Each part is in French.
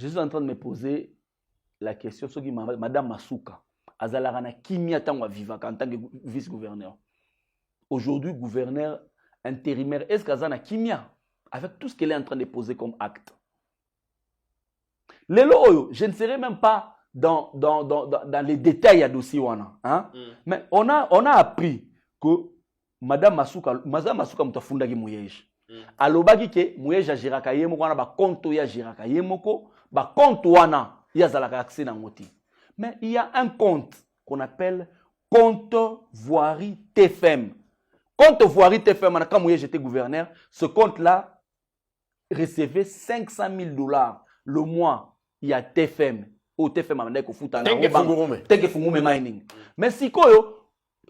Je suis en train de me poser la question sur Madame Masuka. Azalarana Kimia Tangwa Vivaka en tant que vice-gouverneur. Aujourd'hui, gouverneur intérimaire, est-ce qu'Azana Kimia, avec tout ce qu'elle est en train de poser comme acte? Lelo, je ne serai même pas dans les détails à dossier. Hein? Mais on a appris que Madame Masuka mutafunda ki Mouyej. Alobaki ke Mouyej a jiraka yemoko wana ba konto ya jiraka yemoko, ba konto wana ya zalaka accès na ngoti. Mais il y a un compte qu'on appelle compte voirie TFM. Compte voirie TFM, quand moi j'étais gouverneur, ce compte-là recevait $500,000 le mois. Il y a TFM. Au TFM, mining. Mais si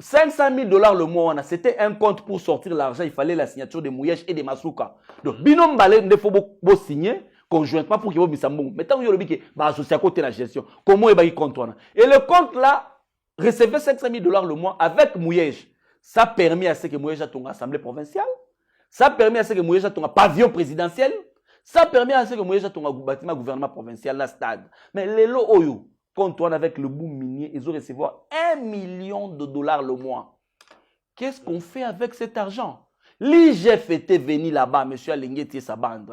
$500,000 le mois, c'était un compte pour sortir l'argent. Il fallait la signature de Mouyej et de Masuka. Donc, binom balé, il faut signer conjointement pour qu'il y ait un mais tant que vous associé à côté de la gestion, comment il y a compte? Et le compte là recevait $500,000 le mois avec Mouyej. Ça permet à ce que Mouyej ait une assemblée provinciale. Ça permet à ce que Mouyej ait un pavillon présidentiel. Ça permet à ce que Mouyej ait un bâtiment gouvernement provincial, la stade. Mais les lots Oyo, quand on avec le boom minier, ils ont recevoir $1 million le mois. Qu'est-ce qu'on fait avec cet argent? L'IGF était venu là-bas, M. Alengeti et sa bande.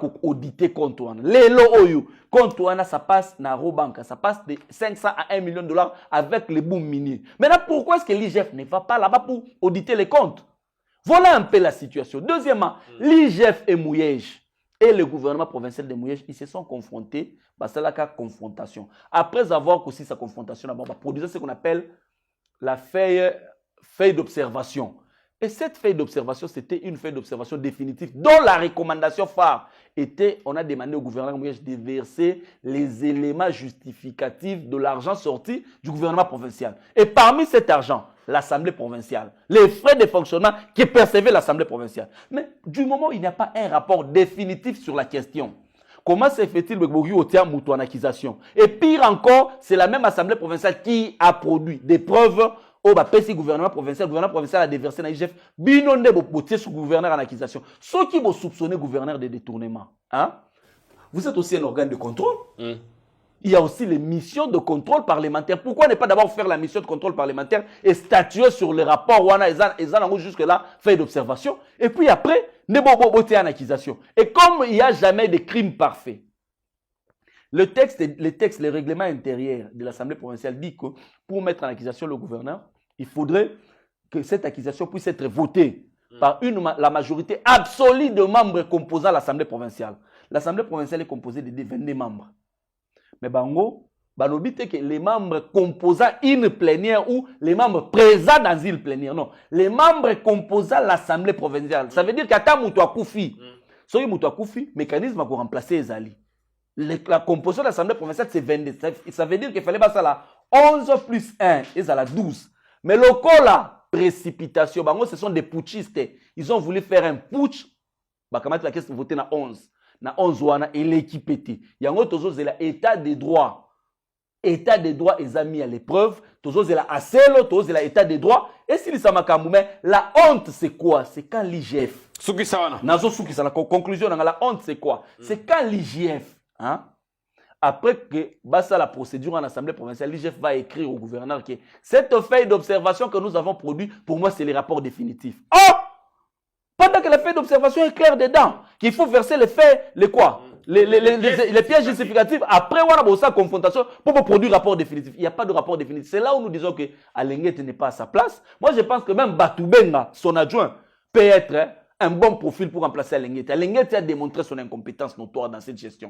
Pour auditer compte. Les lots Oyo, compte ça passe dans Robank, ça passe de 500 à $1 million avec le boom minier. Maintenant, pourquoi est-ce que l'IGF ne va pas là-bas pour auditer les comptes? Voilà un peu la situation. Deuxièmement, l'IGF et Mouyej et le gouvernement provincial de Mouyej, ils se sont confrontés. C'est la confrontation. Après avoir aussi sa confrontation, on va produire ce qu'on appelle la feuille d'observation. Et cette feuille d'observation, c'était une feuille d'observation définitive dont la recommandation phare était, on a demandé au gouvernement Mouyej de verser les éléments justificatifs de l'argent sorti du gouvernement provincial. Et parmi cet argent, l'Assemblée provinciale, les frais de fonctionnement qui percevaient l'Assemblée provinciale. Mais du moment où il n'y a pas un rapport définitif sur la question, comment se fait-il que en accusation? Et pire encore, c'est la même Assemblée provinciale qui a produit des preuves au le gouvernement provincial a déversé dans l'IGF, binonde botier sous gouverneur en accusation. Ceux qui vont soupçonner gouverneur de détournement, hein? Vous êtes aussi un organe de contrôle. Il y a aussi les missions de contrôle parlementaire. Pourquoi ne pas d'abord faire la mission de contrôle parlementaire et statuer sur les rapports jusque-là, fait d'observation, et puis après, ne botier en accusation. Et comme il n'y a jamais de crime parfait, le règlement intérieur de l'Assemblée provinciale dit que pour mettre en accusation le gouverneur, il faudrait que cette accusation puisse être votée par la majorité absolue de membres composant l'Assemblée provinciale. L'Assemblée provinciale est composée de 22 membres. Mais bango, que les membres composant une plénière ou les membres présents dans une plénière. Non, les membres composant l'Assemblée provinciale. Ça veut dire qu'à Moutoua Koufi, si Moutoua Koufi, mécanisme pour remplacer les alliés. La composition de l'Assemblée provinciale, c'est 22. Ça veut dire qu'il fallait passer à 11 plus 1, et ça la 12. Mais le cas là, précipitation, ce sont des putschistes. Ils ont voulu faire un putsch. La question voter na 11. Na 11 wana et l'équipe était. Il y a un autre état de droit. État de droit est mis à l'épreuve. Toujours la ACELO, toujours l'état de droit. Et si la honte c'est quoi? C'est quand l'IGF. La conclusion, la honte c'est quoi? C'est quand l'IGF. Hein? Après que la procédure en Assemblée provinciale, l'IGF va écrire au gouverneur que cette feuille d'observation que nous avons produite, pour moi, c'est le rapport définitif. Oh! Pendant que la feuille d'observation est claire dedans, qu'il faut verser les faits, les pièces justificatives, après, on a sa confrontation pour produire un rapport définitif. Il n'y a pas de rapport définitif. C'est là où nous disons que Alengeti n'est pas à sa place. Moi, je pense que même Batoubenga, son adjoint, peut être un bon profil pour remplacer Alengeti. Alengeti a démontré son incompétence notoire dans cette gestion.